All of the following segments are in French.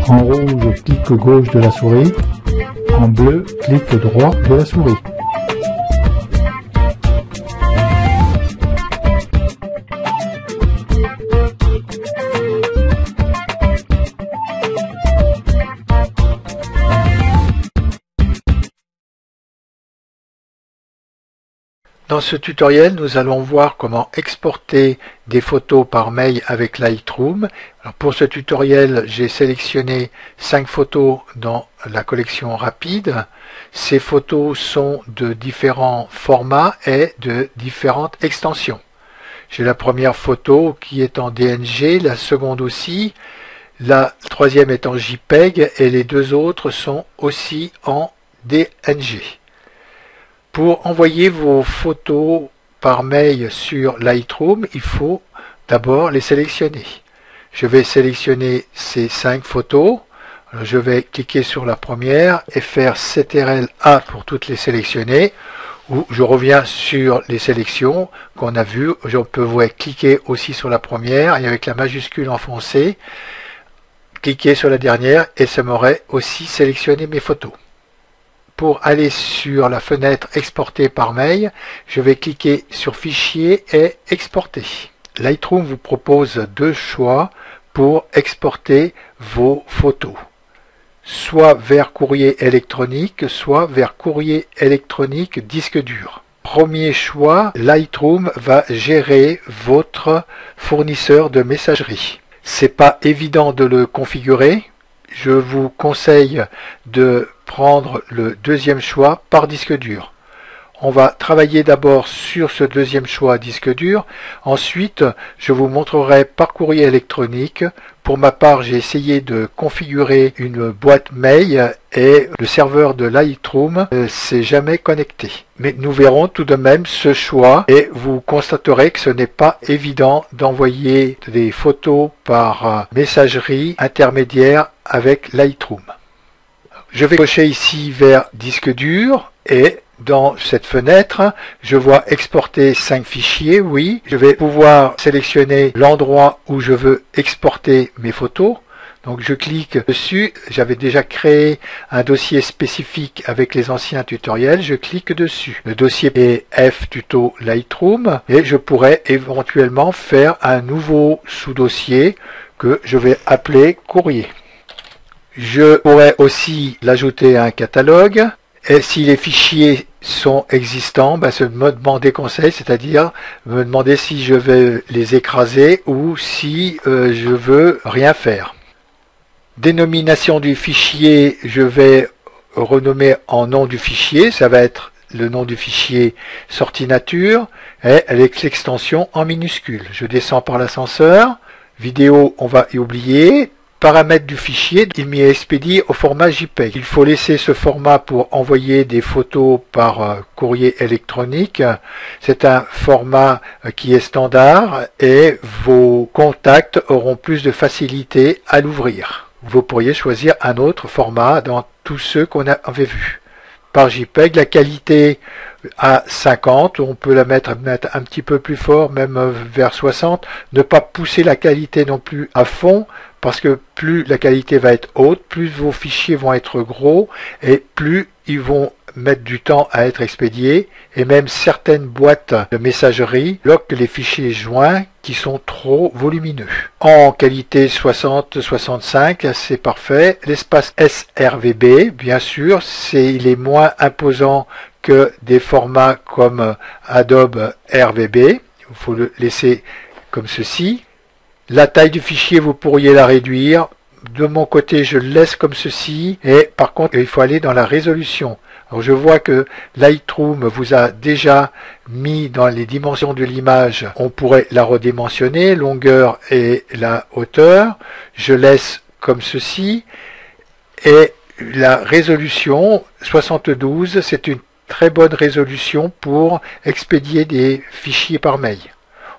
En rouge, clic gauche de la souris. En bleu, clic droit de la souris. Dans ce tutoriel, nous allons voir comment exporter des photos par mail avec Lightroom. Alors pour ce tutoriel, j'ai sélectionné 5 photos dans la collection rapide. Ces photos sont de différents formats et de différentes extensions. J'ai la première photo qui est en DNG, la seconde aussi, la troisième est en JPEG et les deux autres sont aussi en DNG. Pour envoyer vos photos par mail sur Lightroom, il faut d'abord les sélectionner. Je vais sélectionner ces 5 photos. Alors, je vais cliquer sur la première et faire CTRL-A pour toutes les sélectionner. Ou je reviens sur les sélections qu'on a vues. Je peux cliquer aussi sur la première et avec la majuscule enfoncée, cliquer sur la dernière et ça m'aurait aussi sélectionné mes photos. Pour aller sur la fenêtre exporter par mail, je vais cliquer sur fichier et exporter. Lightroom vous propose deux choix pour exporter vos photos. Soit vers courrier électronique, soit vers courrier électronique disque dur. Premier choix, Lightroom va gérer votre fournisseur de messagerie. C'est pas évident de le configurer. Je vous conseille de prendre le deuxième choix par disque dur. On va travailler d'abord sur ce deuxième choix disque dur. Ensuite, je vous montrerai par courrier électronique. Pour ma part, j'ai essayé de configurer une boîte mail et le serveur de Lightroom ne s'est jamais connecté. Mais nous verrons tout de même ce choix et vous constaterez que ce n'est pas évident d'envoyer des photos par messagerie intermédiaire avec Lightroom. Je vais cocher ici vers disque dur et dans cette fenêtre, je vois exporter 5 fichiers, oui. Je vais pouvoir sélectionner l'endroit où je veux exporter mes photos. Donc je clique dessus, j'avais déjà créé un dossier spécifique avec les anciens tutoriels, je clique dessus. Le dossier est F-Tuto Lightroom et je pourrais éventuellement faire un nouveau sous-dossier que je vais appeler courrier. Je pourrais aussi l'ajouter à un catalogue. Et si les fichiers sont existants, se me demander conseil, c'est-à-dire me demander si je vais les écraser ou si je veux rien faire. Dénomination du fichier, je vais renommer en nom du fichier, ça va être le nom du fichier sortie nature et avec l'extension en minuscule. Je descends par l'ascenseur, vidéo on va y oublier. Paramètres du fichier, il m'y est expédié au format JPEG. Il faut laisser ce format pour envoyer des photos par courrier électronique. C'est un format qui est standard et vos contacts auront plus de facilité à l'ouvrir. Vous pourriez choisir un autre format dans tous ceux qu'on avait vus. Par JPEG, la qualité à 50, on peut la mettre un petit peu plus fort, même vers 60. Ne pas pousser la qualité non plus à fond, parce que plus la qualité va être haute, plus vos fichiers vont être gros et plus ils vont mettre du temps à être expédiés. Et même certaines boîtes de messagerie bloquent les fichiers joints qui sont trop volumineux. En qualité 60-65, c'est parfait. L'espace sRVB, bien sûr, il est moins imposant que des formats comme Adobe RVB. Il faut le laisser comme ceci. La taille du fichier, vous pourriez la réduire. De mon côté, je le laisse comme ceci. Et par contre, il faut aller dans la résolution. Alors, je vois que Lightroom vous a déjà mis dans les dimensions de l'image. On pourrait la redimensionner, longueur et la hauteur. Je laisse comme ceci. Et la résolution 72, c'est une très bonne résolution pour expédier des fichiers par mail.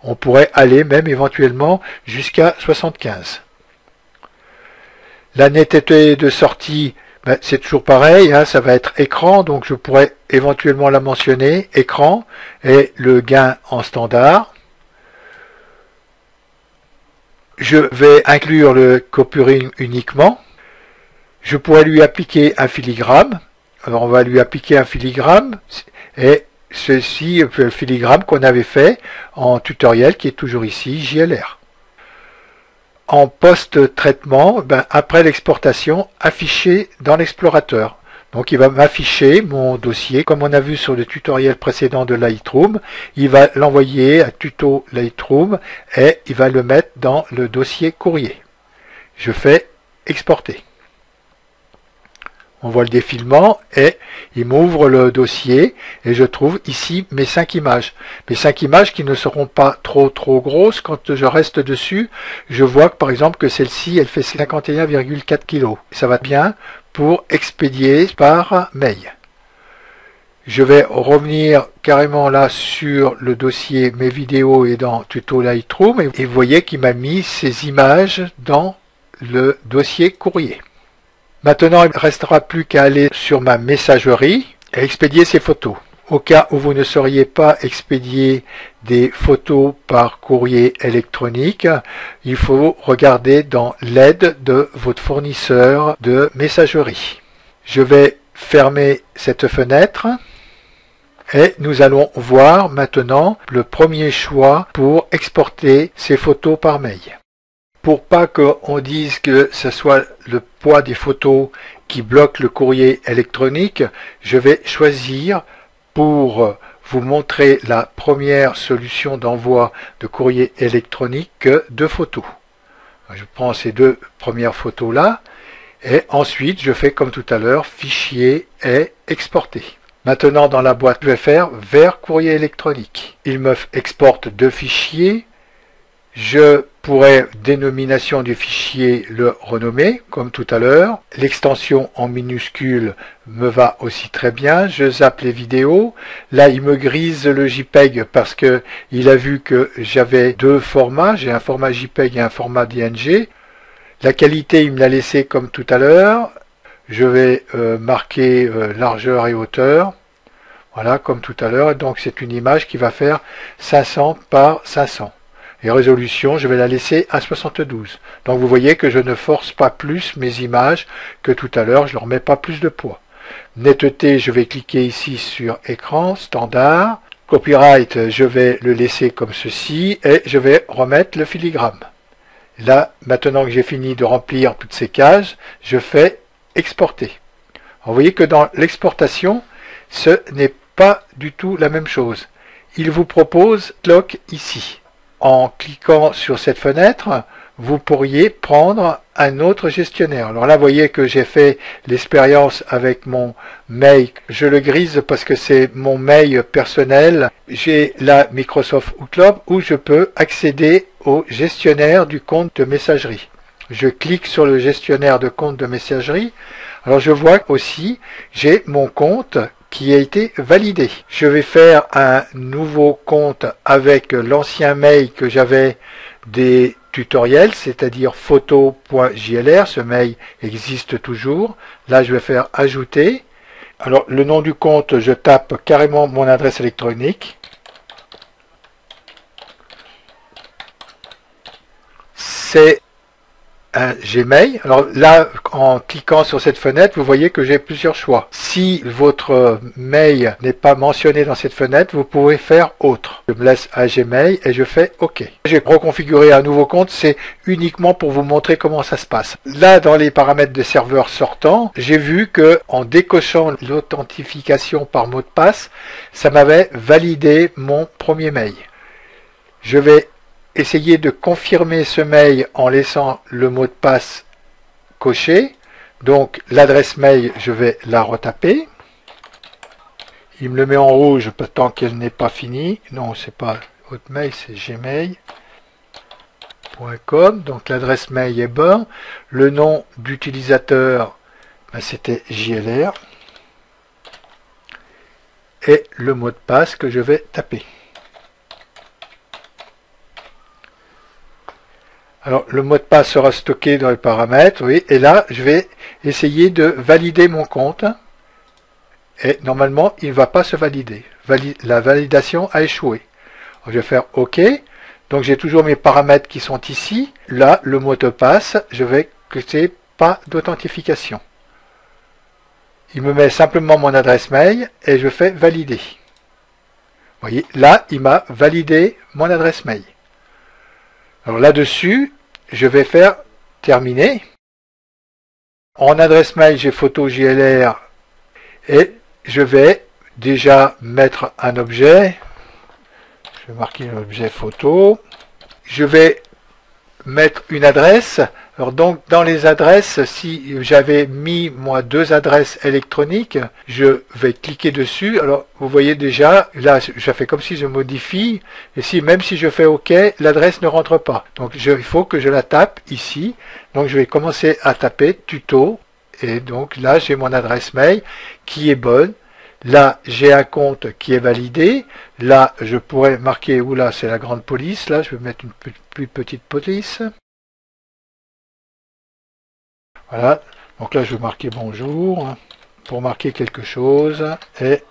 On pourrait aller même éventuellement jusqu'à 75. La netteté de sortie, c'est toujours pareil, ça va être écran, donc je pourrais éventuellement la mentionner, écran, et le gain en standard. Je vais inclure le coppering uniquement. Je pourrais lui appliquer un filigrane. Alors on va lui appliquer un filigrane et ceci, le filigrane qu'on avait fait en tutoriel qui est toujours ici, JLR. En post-traitement, après l'exportation, affiché dans l'explorateur. Donc il va m'afficher mon dossier, comme on a vu sur le tutoriel précédent de Lightroom. Il va l'envoyer à tuto Lightroom et il va le mettre dans le dossier courrier. Je fais exporter. On voit le défilement et il m'ouvre le dossier et je trouve ici mes 5 images. Mes 5 images qui ne seront pas trop grosses. Quand je reste dessus, je vois que par exemple que celle-ci, elle fait 51,4 kg. Ça va bien pour expédier par mail. Je vais revenir carrément là sur le dossier mes vidéos et dans tuto Lightroom et vous voyez qu'il m'a mis ces images dans le dossier courrier. Maintenant, il ne restera plus qu'à aller sur ma messagerie et expédier ces photos. Au cas où vous ne sauriez pas expédier des photos par courrier électronique, il faut regarder dans l'aide de votre fournisseur de messagerie. Je vais fermer cette fenêtre et nous allons voir maintenant le premier choix pour exporter ces photos par mail. Pour pas qu'on dise que ce soit le poids des photos qui bloque le courrier électronique, je vais choisir pour vous montrer la première solution d'envoi de courrier électronique que 2 photos. Je prends ces 2 premières photos là et ensuite je fais comme tout à l'heure, fichier et exporter. Maintenant dans la boîte, je vais faire vers courrier électronique. Il me exporte 2 fichiers. Je pourrais, dénomination du fichier, le renommer, comme tout à l'heure. L'extension en minuscule me va aussi très bien. Je zappe les vidéos. Là, il me grise le JPEG parce que il a vu que j'avais 2 formats. J'ai un format JPEG et un format DNG. La qualité, il me l'a laissé comme tout à l'heure. Je vais marquer largeur et hauteur. Voilà, comme tout à l'heure. Donc, c'est une image qui va faire 500 par 500. Et résolution, je vais la laisser à 72. Donc vous voyez que je ne force pas plus mes images que tout à l'heure, je ne leur mets pas plus de poids. Netteté, je vais cliquer ici sur écran, standard. Copyright, je vais le laisser comme ceci et je vais remettre le filigrane. Là, maintenant que j'ai fini de remplir toutes ces cases, je fais exporter. Alors, vous voyez que dans l'exportation, ce n'est pas du tout la même chose. Il vous propose Lock ici. En cliquant sur cette fenêtre, vous pourriez prendre un autre gestionnaire. Alors là, vous voyez que j'ai fait l'expérience avec mon mail. Je le grise parce que c'est mon mail personnel. J'ai la Microsoft Outlook où je peux accéder au gestionnaire du compte de messagerie. Je clique sur le gestionnaire de compte de messagerie. Alors je vois aussi, j'ai mon compte qui a été validé. Je vais faire un nouveau compte avec l'ancien mail que j'avais des tutoriels, c'est-à-dire photo.jlr. Ce mail existe toujours. Là, je vais faire ajouter. Alors, le nom du compte, je tape carrément mon adresse électronique. C'est un Gmail. Alors là, en cliquant sur cette fenêtre, vous voyez que j'ai plusieurs choix. Si votre mail n'est pas mentionné dans cette fenêtre, vous pouvez faire autre. Je me laisse à Gmail et je fais OK. J'ai reconfiguré un nouveau compte, c'est uniquement pour vous montrer comment ça se passe. Là, dans les paramètres de serveur sortant, j'ai vu que en décochant l'authentification par mot de passe, ça m'avait validé mon premier mail. Je vais essayer de confirmer ce mail en laissant le mot de passe coché. Donc l'adresse mail, je vais la retaper. Il me le met en rouge tant qu'elle n'est pas finie. Non, c'est pas Hotmail, c'est gmail.com. Donc l'adresse mail est bonne. Le nom d'utilisateur, c'était JLR. Et le mot de passe que je vais taper. Alors, le mot de passe sera stocké dans les paramètres, oui, et là, je vais essayer de valider mon compte, et normalement, il ne va pas se valider. La validation a échoué. Alors, je vais faire OK, donc j'ai toujours mes paramètres qui sont ici. Là, le mot de passe, je vais cliquer pas d'authentification. il me met simplement mon adresse mail et je fais valider. Vous voyez, là, il m'a validé mon adresse mail. Alors là-dessus, je vais faire terminer. En adresse mail, j'ai photo JLR et je vais déjà mettre un objet. Je vais marquer l'objet photo. Je vais mettre une adresse. Alors donc dans les adresses, si j'avais mis moi 2 adresses électroniques, je vais cliquer dessus. Alors vous voyez déjà, là je fais comme si je modifie, et si même si je fais OK, l'adresse ne rentre pas. Donc il faut que je la tape ici. Donc je vais commencer à taper tuto, et donc là j'ai mon adresse mail qui est bonne. Là j'ai un compte qui est validé. Là je pourrais marquer, oula c'est la grande police, là je vais mettre une plus petite police. Voilà, donc là je vais marquer bonjour pour marquer quelque chose et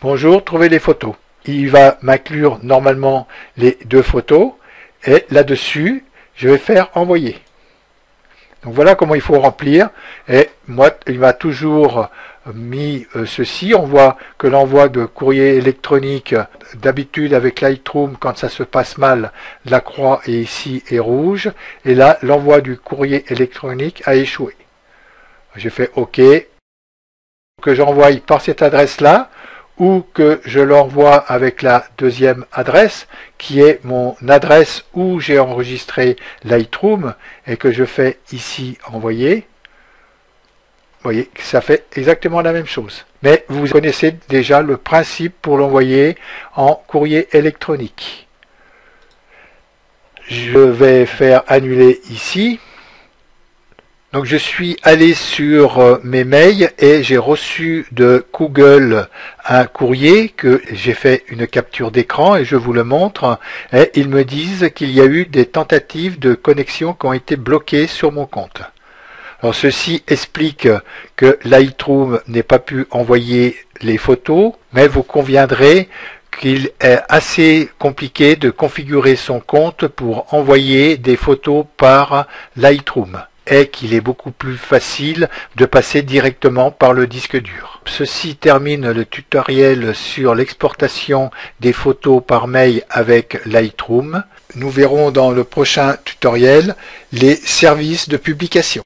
bonjour, trouvez les photos. Il va m'inclure normalement les 2 photos et là-dessus je vais faire envoyer. Donc voilà comment il faut remplir et moi il m'a toujours mis ceci. On voit que l'envoi de courrier électronique, d'habitude avec Lightroom, quand ça se passe mal, la croix est ici et rouge, et là l'envoi du courrier électronique a échoué. J'ai fait OK, que j'envoie par cette adresse là, ou que je l'envoie avec la deuxième adresse, qui est mon adresse où j'ai enregistré Lightroom, et que je fais ici envoyer. Vous voyez, ça fait exactement la même chose. Mais vous connaissez déjà le principe pour l'envoyer en courrier électronique. Je vais faire annuler ici. Donc je suis allé sur mes mails et j'ai reçu de Google un courrier que j'ai fait une capture d'écran et je vous le montre. Et ils me disent qu'il y a eu des tentatives de connexion qui ont été bloquées sur mon compte. Alors ceci explique que Lightroom n'ait pas pu envoyer les photos, mais vous conviendrez qu'il est assez compliqué de configurer son compte pour envoyer des photos par Lightroom et qu'il est beaucoup plus facile de passer directement par le disque dur. Ceci termine le tutoriel sur l'exportation des photos par mail avec Lightroom. Nous verrons dans le prochain tutoriel les services de publication.